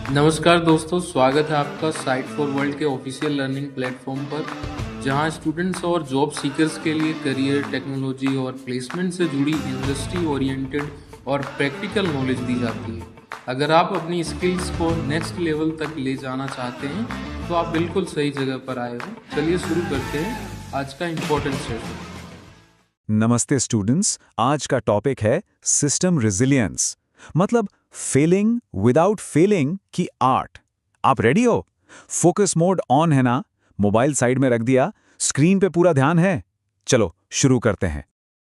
नमस्कार दोस्तों, स्वागत है आपका साइट फॉर वर्ल्ड के ऑफिशियल लर्निंग प्लेटफॉर्म पर, जहां स्टूडेंट्स और जॉब सीकर्स के लिए करियर, टेक्नोलॉजी और प्लेसमेंट से जुड़ी इंडस्ट्री ओरिएंटेड और प्रैक्टिकल नॉलेज दी जाती है। अगर आप अपनी स्किल्स को नेक्स्ट लेवल तक ले जाना चाहते हैं तो आप बिल्कुल सही जगह पर आए हो। चलिए शुरू करते हैं आज का इम्पोर्टेंट सेशन। नमस्ते स्टूडेंट्स, आज का टॉपिक है सिस्टम रिजिलियंस, मतलब फेलिंग विदाउट फेलिंग की आर्ट। आप रेडी हो? फोकस मोड ऑन है ना? मोबाइल साइड में रख दिया? स्क्रीन पे पूरा ध्यान है? चलो शुरू करते हैं।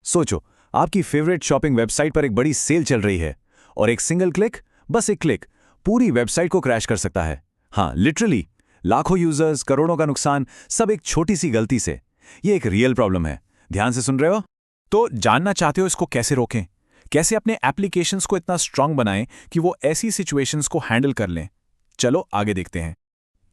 सोचो, आपकी फेवरेट शॉपिंग वेबसाइट पर एक बड़ी सेल चल रही है और एक सिंगल क्लिक, बस एक क्लिक, पूरी वेबसाइट को क्रैश कर सकता है। हाँ, लिटरली लाखों यूजर्स, करोड़ों का नुकसान, सब एक छोटी सी गलती से। ये एक रियल प्रॉब्लम है। ध्यान से सुन रहे हो? तो जानना चाहते हो इसको कैसे रोकें? कैसे अपने एप्लीकेशंस को इतना स्ट्रांग बनाएं कि वो ऐसी सिचुएशंस को हैंडल कर लें? चलो आगे देखते हैं।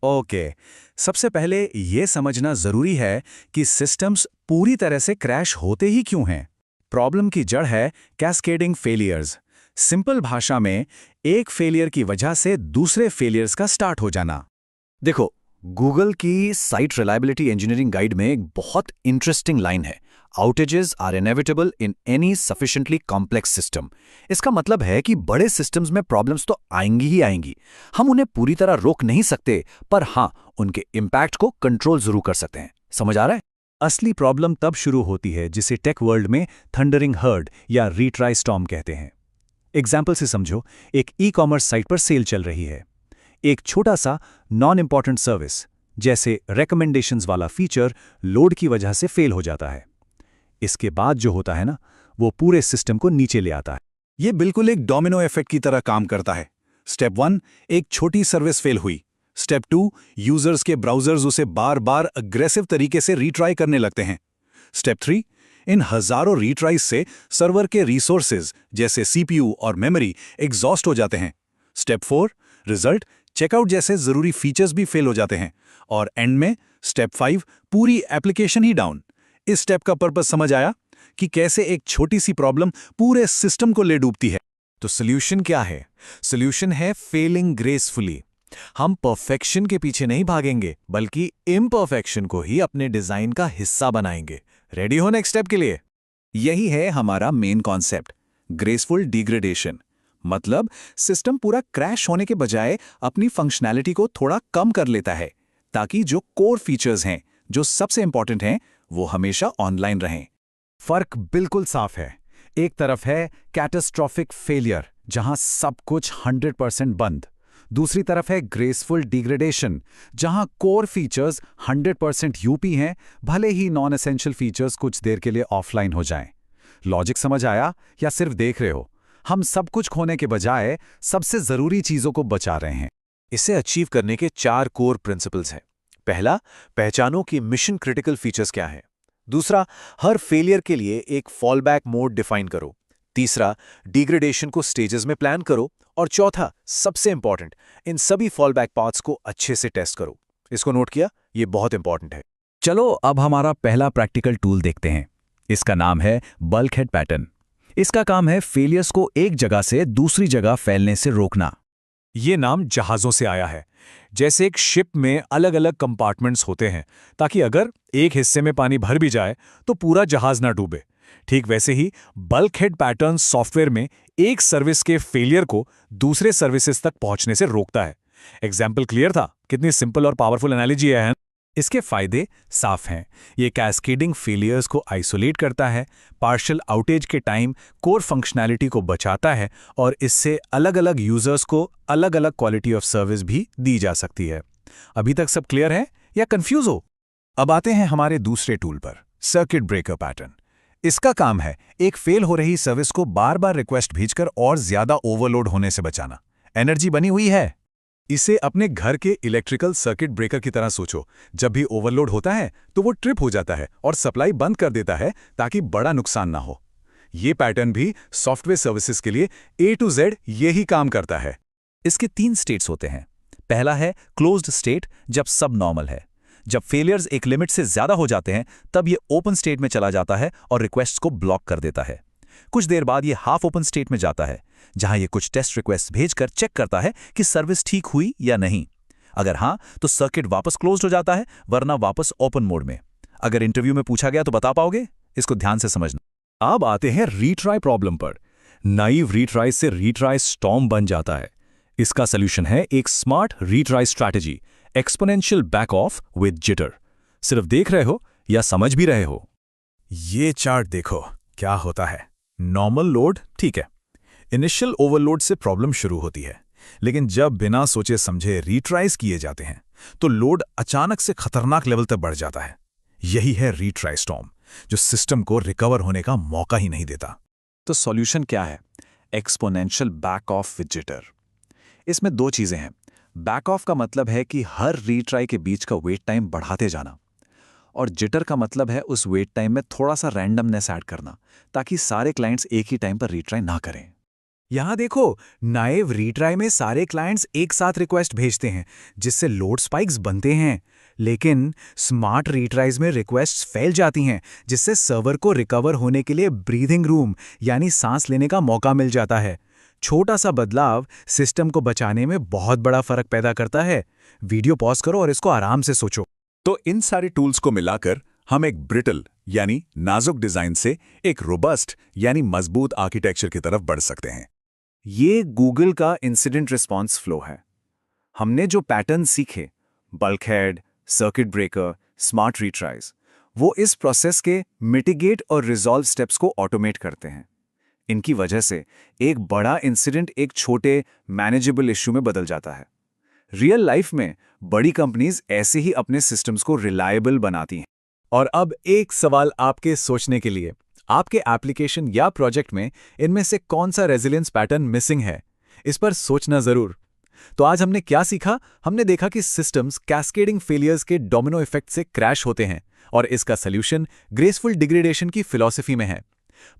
ओके, सबसे पहले ये समझना जरूरी है कि सिस्टम्स पूरी तरह से क्रैश होते ही क्यों हैं। प्रॉब्लम की जड़ है कैस्केडिंग फेलियर्स। सिंपल भाषा में, एक फेलियर की वजह से दूसरे फेलियर्स का स्टार्ट हो जाना। देखो, गूगल की साइट रिलायबिलिटी इंजीनियरिंग गाइड में एक बहुत इंटरेस्टिंग लाइन है, outages are inevitable in any sufficiently complex system. इसका मतलब है कि बड़े सिस्टम्स में प्रॉब्लम्स तो आएंगी ही आएंगी। हम उन्हें पूरी तरह रोक नहीं सकते, पर हाँ, उनके इम्पैक्ट को कंट्रोल जरूर कर सकते हैं। समझ आ रहा है? असली प्रॉब्लम तब शुरू होती है जिसे टेक वर्ल्ड में थंडरिंग हर्ड या रीट्राई स्टॉर्म कहते हैं। एग्जाम्पल से समझो, एक ई कॉमर्स साइट पर सेल चल रही है। एक छोटा सा नॉन इंपॉर्टेंट सर्विस जैसे रिकमेंडेशंस वाला फीचर लोड की वजह से फेल हो जाता है। इसके बाद जो होता है ना, वो पूरे सिस्टम को नीचे ले आता है। ये बिल्कुल एक डोमिनो इफेक्ट की तरह काम करता है। स्टेप 1, एक छोटी सर्विस फेल हुई। स्टेप 2, यूजर्स के ब्राउजर्स उसे बार बार अग्रेसिव तरीके से रीट्राई करने लगते हैं। स्टेप 3, इन हजारों रीट्राइज से सर्वर के रिसोर्सेज जैसे सीपीयू और मेमोरी एग्जॉस्ट हो जाते हैं। स्टेप 4, रिजल्ट चेकआउट जैसे जरूरी फीचर्स भी फेल हो जाते हैं। और एंड में स्टेप 5, पूरी एप्लीकेशन ही डाउन। इस स्टेप का पर्पस समझ आया कि कैसे एक छोटी सी प्रॉब्लम पूरे सिस्टम को ले डूबती है। तो सोल्यूशन क्या है? सोल्यूशन है फेलिंग ग्रेसफुली। हम परफेक्शन के पीछे नहीं भागेंगे, बल्कि इम्परफेक्शन को ही अपने डिजाइन का हिस्सा बनाएंगे। रेडी हो नेक्स्ट स्टेप के लिए? यही है हमारा मेन कॉन्सेप्ट, ग्रेसफुल डिग्रेडेशन। मतलब सिस्टम पूरा क्रैश होने के बजाय अपनी फंक्शनैलिटी को थोड़ा कम कर लेता है, ताकि जो कोर फीचर्स हैं, जो सबसे इंपॉर्टेंट हैं, वो हमेशा ऑनलाइन रहें। फर्क बिल्कुल साफ है। एक तरफ है कैटास्ट्रॉफिक फेलियर, जहां सब कुछ 100% बंद। दूसरी तरफ है ग्रेसफुल डिग्रेडेशन, जहां कोर फीचर्स 100% यूपी हैं, भले ही नॉन एसेंशियल फीचर्स कुछ देर के लिए ऑफलाइन हो जाएं। लॉजिक समझ आया या सिर्फ देख रहे हो? हम सब कुछ खोने के बजाय सबसे जरूरी चीजों को बचा रहे हैं। इसे अचीव करने के 4 कोर प्रिंसिपल्स हैं। पहला, पहचानो कि मिशन क्रिटिकल फीचर्स क्या हैं। दूसरा, हर फेलियर के लिए एक फॉलबैक मोड डिफाइन करो। तीसरा, डिग्रेडेशन को स्टेजेस में प्लान करो। और चौथा, सबसे इंपॉर्टेंट, इन सभी फॉलबैक पाथ्स को अच्छे से टेस्ट करो। इसको नोट किया? ये बहुत इंपॉर्टेंट है। चलो अब हमारा पहला प्रैक्टिकल टूल देखते हैं। इसका नाम है बल्कहेड पैटर्न। इसका काम है फेलियर्स को एक जगह से दूसरी जगह फैलने से रोकना। ये नाम जहाज़ों से आया है। जैसे एक शिप में अलग अलग कंपार्टमेंट्स होते हैं, ताकि अगर एक हिस्से में पानी भर भी जाए तो पूरा जहाज ना डूबे। ठीक वैसे ही बल्कहेड पैटर्न सॉफ्टवेयर में एक सर्विस के फेलियर को दूसरे सर्विसेज तक पहुंचने से रोकता है। एग्जाम्पल क्लियर था? कितनी सिंपल और पावरफुल एनालॉजी है। इसके फायदे साफ हैं। ये कैस्केडिंग फेलियर्स को आइसोलेट करता है, पार्शियल आउटेज के टाइम कोर फंक्शनैलिटी को बचाता है, और इससे अलग अलग यूजर्स को अलग अलग क्वालिटी ऑफ सर्विस भी दी जा सकती है। अभी तक सब क्लियर है या कंफ्यूज हो? अब आते हैं हमारे दूसरे टूल पर, सर्किट ब्रेकर पैटर्न। इसका काम है एक फेल हो रही सर्विस को बार बार रिक्वेस्ट भेजकर और ज्यादा ओवरलोड होने से बचाना। एनर्जी बनी हुई है। इसे अपने घर के इलेक्ट्रिकल सर्किट ब्रेकर की तरह सोचो। जब भी ओवरलोड होता है तो वो ट्रिप हो जाता है और सप्लाई बंद कर देता है, ताकि बड़ा नुकसान ना हो। ये पैटर्न भी सॉफ्टवेयर सर्विसेज के लिए A to Z यही काम करता है। इसके 3 स्टेट्स होते हैं। पहला है क्लोज्ड स्टेट, जब सब नॉर्मल है। जब फेलियर्स एक लिमिट से ज्यादा हो जाते हैं, तब ये ओपन स्टेट में चला जाता है और रिक्वेस्ट्स को ब्लॉक कर देता है। कुछ देर बाद ये हाफ ओपन स्टेट में जाता है, जहां ये कुछ टेस्ट रिक्वेस्ट भेजकर चेक करता है कि सर्विस ठीक हुई या नहीं। अगर हाँ, तो सर्किट वापस क्लोज्ड हो जाता है, वरना वापस ओपन मोड में। अगर इंटरव्यू में पूछा गया तो बता पाओगे? इसको ध्यान से समझना। अब आते हैं रीट्राई प्रॉब्लम पर। नाइव रीट्राई से रीट्राई स्टॉर्म बन जाता है। इसका सॉल्यूशन है एक smart retry strategy, exponential back of with jitter. सिर्फ देख रहे हो या समझ भी रहे हो? ये चार्ट देखो क्या होता है। नॉर्मल लोड ठीक है, इनिशियल ओवरलोड से प्रॉब्लम शुरू होती है, लेकिन जब बिना सोचे समझे रीट्राइज किए जाते हैं तो लोड अचानक से खतरनाक लेवल तक बढ़ जाता है। यही है रीट्राई स्टॉर्म, जो सिस्टम को रिकवर होने का मौका ही नहीं देता। तो सॉल्यूशन क्या है? Exponential back of with jitter. इसमें दो चीजें हैं। बैक ऑफ का मतलब है कि हर रीट्राई के बीच का वेट टाइम बढ़ाते जाना, और जिटर का मतलब है उस वेट टाइम में थोड़ा सा रैंडमनेस ऐड करना, ताकि सारे क्लाइंट्स एक ही टाइम पर रीट्राई ना करें। यहां देखो, नाइव रीट्राई में सारे क्लाइंट्स एक साथ रिक्वेस्ट भेजते हैं, जिससे लोड स्पाइक्स बनते हैं। लेकिन स्मार्ट रीट्राइज में रिक्वेस्ट्स फैल जाती हैं, जिससे सर्वर को रिकवर होने के लिए ब्रीथिंग रूम यानी सांस लेने का मौका मिल जाता है। छोटा सा बदलाव सिस्टम को बचाने में बहुत बड़ा फर्क पैदा करता है। वीडियो पॉज करो और इसको आराम से सोचो। तो इन सारे टूल्स को मिलाकर हम एक ब्रिटल यानी नाजुक डिजाइन से एक रोबस्ट यानी मजबूत आर्किटेक्चर की तरफ बढ़ सकते हैं। ये गूगल का इंसिडेंट रिस्पांस फ्लो है। हमने जो पैटर्न सीखे, बल्कहेड, सर्किट ब्रेकर, स्मार्ट रीट्राइज, वो इस प्रोसेस के मिटिगेट और रिजॉल्व स्टेप्स को ऑटोमेट करते हैं। इनकी वजह से एक बड़ा इंसिडेंट एक छोटे मैनेजेबल इश्यू में बदल जाता है। रियल लाइफ में बड़ी कंपनीज ऐसे ही अपने सिस्टम्स को रिलायबल बनाती हैं। और अब एक सवाल आपके सोचने के लिए, आपके एप्लीकेशन या प्रोजेक्ट में इनमें से कौन सा रेजिलियंस पैटर्न मिसिंग है? इस पर सोचना जरूर। तो आज हमने क्या सीखा? हमने देखा कि सिस्टम्स कैस्केडिंग फेलियर्स के डोमिनो इफेक्ट से क्रैश होते हैं, और इसका सॉल्यूशन ग्रेसफुल डिग्रेडेशन की फिलॉसफी में है।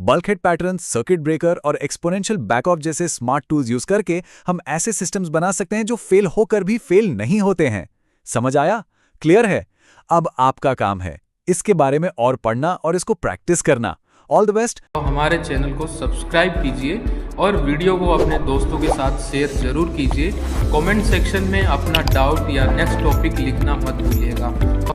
बल्कहेड पैटर्न, सर्किट ब्रेकर और एक्सपोनेंशियल बैक ऑफ जैसे स्मार्ट टूल्स यूज करके हम ऐसे सिस्टम्स बना सकते हैं जो फेल होकर भी फेल नहीं होते हैं। समझ आया? क्लियर है? अब आपका काम है इसके बारे में और पढ़ना और इसको प्रैक्टिस करना। All the best. हमारे चैनल को सब्सक्राइब कीजिए और वीडियो को अपने दोस्तों के साथ शेयर जरूर कीजिए। कमेंट सेक्शन में अपना डाउट या नेक्स्ट टॉपिक लिखना मत भूलिएगा।